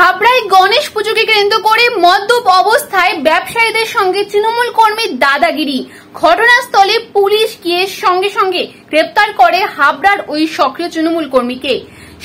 হাবড়ায় গণেশ পুজোকে কেন্দ্র করে মদ্যপ অবস্থায় ব্যবসায়ীদের সঙ্গে তৃণমূল কর্মীর দাদাগিরি। ঘটনাস্থলে পুলিশ গিয়ে সঙ্গে সঙ্গে গ্রেপ্তার করে হাবড়ার ওই সক্রিয় তৃণমূল কর্মীকে।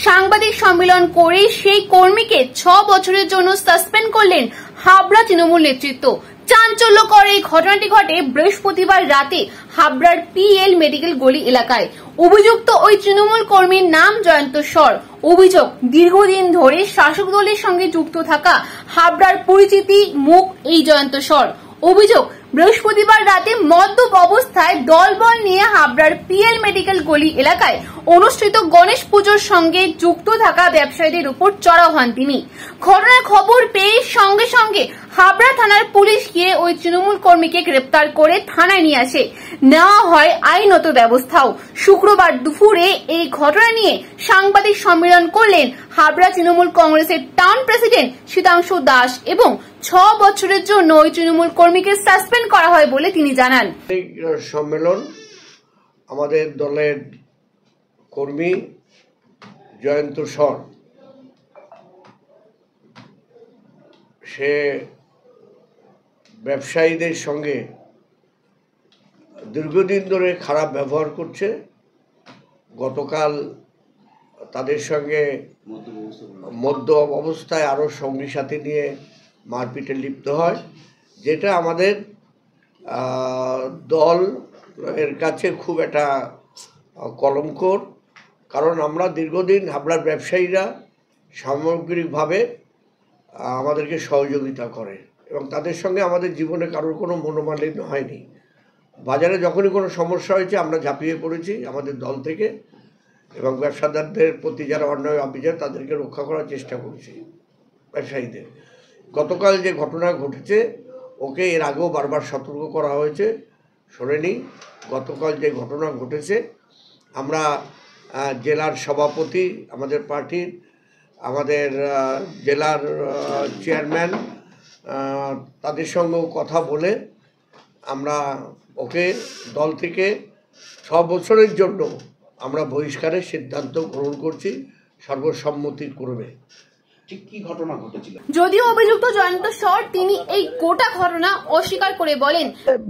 সাংবাদিক সম্মেলন করে সেই কর্মীকে 6 বছরের জন্য সাসপেন্ড করলেন হাবড়া তৃণমূল নেতৃত্ব। চাঞ্চল্যকর এই ঘটনাটি ঘটে বৃহস্পতিবার রাতে হাবড়ার PL মেডিকেল গলি এলাকায়। অভিযুক্ত ওই তৃণমূল কর্মীর নাম জয়ন্ত সর। অভিযোগ, দীর্ঘদিন ধরে শাসক দলের সঙ্গে যুক্ত থাকা হাবড়ার পরিচিতি মুখ এই জয়ন্ত সর। অভিযোগ, বৃহস্পতিবার রাতে মদ্যপ অবস্থায় দলবল নিয়ে হাবড়ার PL মেডিকেল গলি এলাকায় অনুষ্ঠিত গণেশ পুজোর সঙ্গে যুক্ত থাকা ব্যবসায়ীদের উপর চড়াও হন তিনি। ঘটনার খবর পেয়ে সঙ্গে সঙ্গে হাবড়া থানার পুলিশ গিয়ে ওই তৃণমূল কর্মীকে গ্রেপ্তার করে থানায় নিয়ে আসে। নেওয়া হয় আইনত ব্যবস্থাও। শুক্রবার দুপুরে এই ঘটনা নিয়ে সাংবাদিক সম্মেলন করলেন হাবড়া তৃণমূল কংগ্রেসের টাউন প্রেসিডেন্ট শীতাংশু দাস এবং 6 বছরের জন্য ওই তৃণমূল কর্মীকে সাসপেন্ড করা হয় বলে তিনি জানান। এই সম্মেলন আমাদের দলের কর্মী জয়ন্ত সর, সে ব্যবসায়ীদের সঙ্গে দীর্ঘদিন ধরে খারাপ ব্যবহার করছে। গতকাল তাদের সঙ্গে মধ্য অবস্থায় আরও সঙ্গী সাথী নিয়ে মারপিটে লিপ্ত হয়, যেটা আমাদের দল এর কাছে খুব একটা কলঙ্কর। কারণ আমরা দীর্ঘদিন হাবড়ার ব্যবসায়ীরা সামগ্রিকভাবে আমাদেরকে সহযোগিতা করে এবং তাদের সঙ্গে আমাদের জীবনে কারোর কোনো মনোমালিন্য হয়নি। বাজারে যখনই কোনো সমস্যা হয়েছে আমরা ঝাঁপিয়ে পড়েছি আমাদের দল থেকে এবং ব্যবসাদারদের প্রতি যারা অন্যায় অবিচার তাদেরকে রক্ষা করার চেষ্টা করেছি ব্যবসায়ীদের। গতকাল যে ঘটনা ঘটেছে ওকে এর আগেও বারবার সতর্ক করা হয়েছে, শোনেনি। গতকাল যে ঘটনা ঘটেছে আমরা জেলার সভাপতি, আমাদের পার্টির, আমাদের জেলার চেয়ারম্যান, তাদের সঙ্গেও কথা বলে আমরা ওকে দল থেকে 6 বছরের জন্য আমরা বহিষ্কারের সিদ্ধান্ত গ্রহণ করছি সর্বসম্মতির ক্রমে। ঠিক কি ঘটনা ঘটেছিল? যদিও অভিযুক্ত জয়ন্ত সর তিনি এই গোটা ঘটনা অস্বীকার করে বলেন,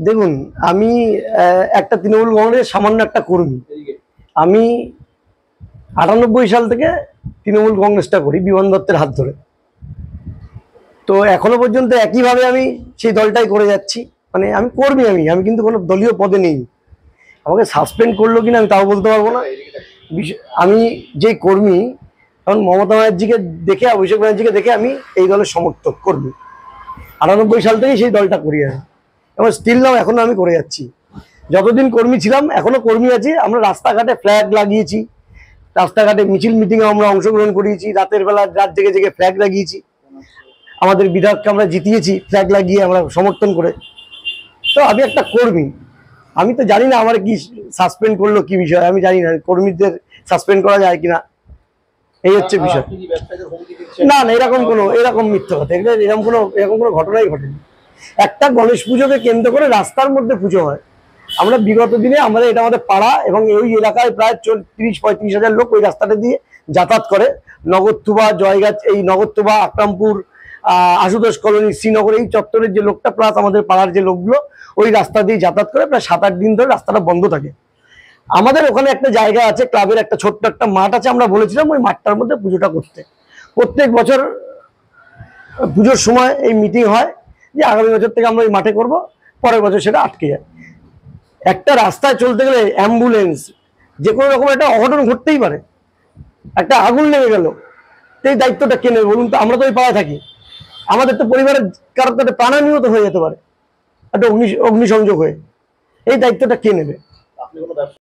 দেখুন, আমি একটা তৃণমূল কংগ্রেসের সামান্য একটা কর্মী। আমি 98 সাল থেকে তৃণমূল কংগ্রেসটা করি বিমান দত্তের হাত ধরে। তো এখনো পর্যন্ত একইভাবে আমি সেই দলটাই করে যাচ্ছি। মানে আমি কর্মী, আমি কিন্তু কোনো দলীয় পদে নেই। আমাকে সাসপেন্ড করলো কিনা আমি তাও বলতে পারবো না। আমি যে কর্মী, কারণ মমতা ব্যানার্জিকে দেখে, অভিষেক ব্যানার্জিকে দেখে আমি এই দলের সমর্থক কর্মী। 98 সাল থেকেই সেই দলটা করি আমি এবং স্টিল নাও এখনো আমি করে যাচ্ছি। যতদিন কর্মী ছিলাম এখনো কর্মী আছি। আমরা রাস্তাঘাটে ফ্ল্যাগ লাগিয়েছি, রাস্তাঘাটে মিছিল মিটিংয়ে আমরা অংশগ্রহণ করিয়েছি, রাতের বেলা রাত জেগে জেগে ফ্ল্যাগ লাগিয়েছি। আমাদের বিধায়ককে আমরা জিতিয়েছি ফ্ল্যাগ লাগিয়ে, আমরা সমর্থন করে। তো আমি একটা কর্মী, আমি তো জানি না আমার কি সাসপেন্ড করলো কি বিষয়, আমি জানি না কর্মীদের সাসপেন্ড করা যায় কিনা, এই হচ্ছে বিষয়। না না, এরকম মিথ্যা কথা, এরকম কোনো ঘটনাই ঘটেনি। একটা গণেশ পুজোকে কেন্দ্র করে রাস্তার মধ্যে পুজো হয়। আমরা বিগত দিনে এটা আমাদের পাড়া এবং ওই এলাকায় প্রায় 30-35 হাজার লোক ওই রাস্তাটা দিয়ে যাতায়াত করে। নগরতুবা, জয়গাছ, এই নগরতুবা, আকরামপুর, আশুতোষ কলোনি, শ্রীনগর, এই চত্বরের যে লোকটা প্লাস আমাদের পাড়ার যে লোকগুলো ওই রাস্তা দিয়ে যাতায়াত করে। প্রায় 7-8 দিন ধরে রাস্তাটা বন্ধ থাকে। আমাদের ওখানে একটা জায়গা আছে, ক্লাবের একটা ছোট্ট একটা মাঠ আছে। আমরা বলেছিলাম ওই মাঠটার মধ্যে পুজোটা করতে। প্রত্যেক বছর পুজোর সময় এই মিটিং হয় যে আগামী বছর থেকে আমরা ওই মাঠে করব, পরের বছর সেটা আটকে যায়। একটা রাস্তায় চলতে গেলে অ্যাম্বুলেন্স, যে কোনো রকম একটা অঘটন ঘটতেই পারে। একটা আগুন লেগে গেল, এই দায়িত্বটা কে নেবে বলুন তো? আমরা তো ওই পাড়ায় থাকি, আমাদের তো পরিবারের কারোর তো একটা প্রাণহানিও তো হয়ে যেতে পারে, একটা অগ্নিসংযোগ হয়ে। এই দায়িত্বটা কে নেবে?